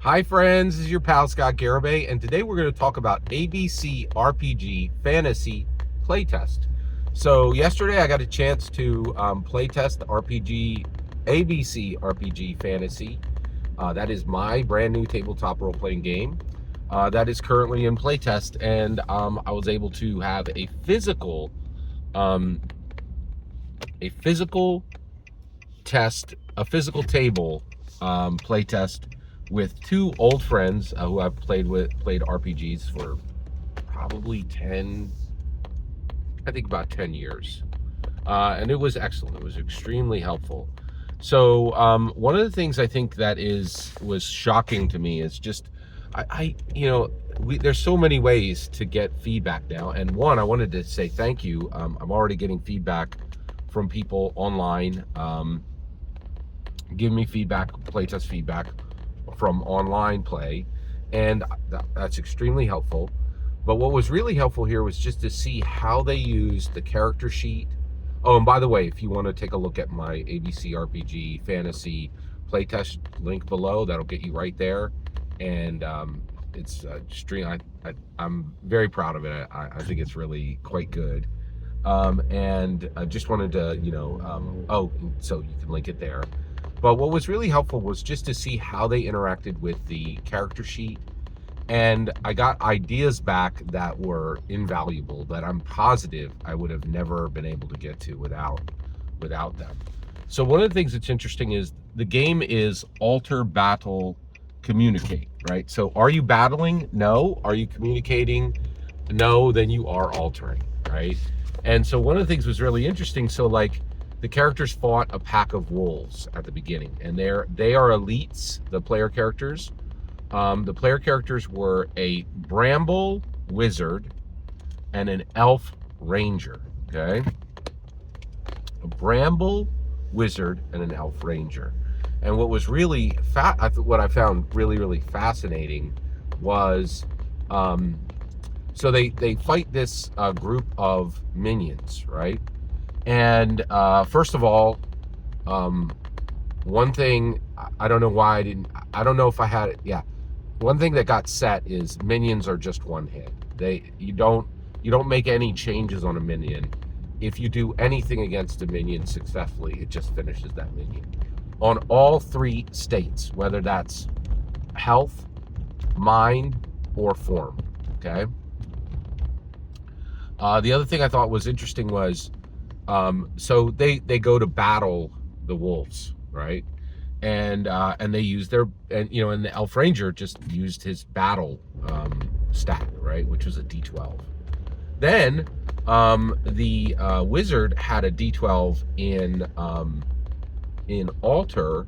Hi friends, this is your pal Scott Garibay, and today we're going to talk about ABC RPG Fantasy Playtest. So yesterday I got a chance to playtest the RPG ABC RPG Fantasy. That is my brand new tabletop role-playing game that is currently in playtest, and I was able to have um, a physical a physical table playtest with two old friends who I've played RPGs for probably 10, I think about 10 years. And it was excellent. It was extremely helpful. So one of the things I think that was shocking to me is just, there's so many ways to get feedback now. And one, I wanted to say thank you. I'm already getting feedback from people online. Give me feedback, playtest feedback from online play, and that's extremely helpful. But what was really helpful here was just to see how they use the character sheet. Oh, and by the way, if you want to take a look at my ABC RPG Fantasy playtest link below, that'll get you right there. And it's I'm very proud of it. I think it's really quite good. And I just wanted to, so you can link it there. But what was really helpful was just to see how they interacted with the character sheet. And I got ideas back that were invaluable that I'm positive I would have never been able to get to without them. So one of the things that's interesting is the game is alter, battle, communicate, right? So are you battling? No. Are you communicating? No. Then you are altering, right? And so one of the things was really interesting. So like, the characters fought a pack of wolves at the beginning, and they are elites, the player characters. The player characters were a bramble wizard and an elf ranger, okay? A bramble wizard and an elf ranger. And what was really, what I found really, really fascinating was, so they fight this group of minions, right? And first of all, one thing, I don't know why I don't know if I had it. Yeah. One thing that got set is minions are just one hit. You don't make any changes on a minion. If you do anything against a minion successfully, it just finishes that minion. On all three states, whether that's health, mind, or form. Okay. The other thing I thought was interesting was, so they go to battle the wolves, right? And they use and the elf ranger just used his battle stat, right, which was a D12. Then the wizard had a D12 in alter,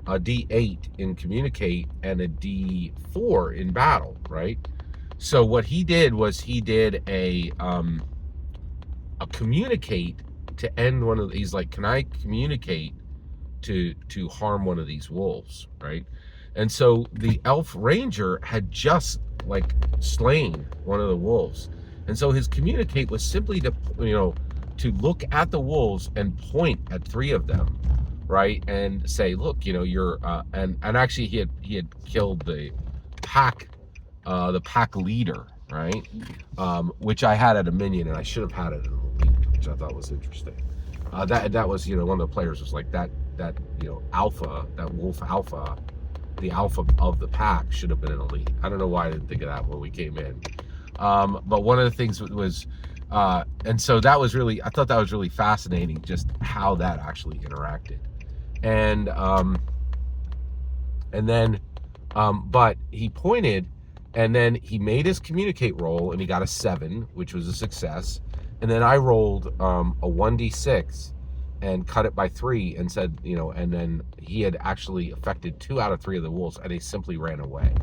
a D8 in communicate, and a D4 in battle, right? So what he did was he did a communicate to end one of these. Like, can I communicate to harm one of these wolves, right? And so the elf ranger had just like slain one of the wolves, and so his communicate was simply to look at the wolves and point at three of them, right, and say, look, you're and actually he had killed the pack leader, right, which I had at a minion, and I should have had it at an elite, which I thought was interesting. That was, one of the players was like that alpha, that wolf alpha, the alpha of the pack should have been an elite. I don't know why I didn't think of that when we came in. But one of the things was, and so that was really, I thought that was really fascinating, just how that actually interacted. And then, but he pointed, and then he made his communicate roll, and he got a 7, which was a success. And then I rolled a 1d6 and cut it by 3 and said, and then he had actually affected 2 out of 3 of the wolves, and they simply ran away.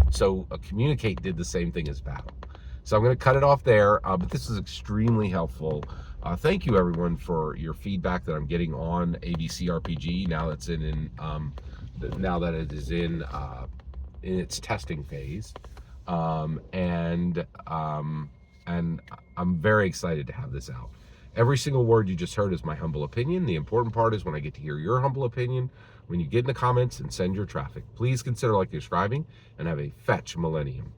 So a communicate did the same thing as battle. So I'm going to cut it off there, but this is extremely helpful. Thank you, everyone, for your feedback that I'm getting on ABC RPG now that it is in its testing phase, and I'm very excited to have this out. Every single word you just heard is my humble opinion. The important part is when I get to hear your humble opinion, when you get in the comments and send your traffic. Please consider like subscribing and have a fetch millennium.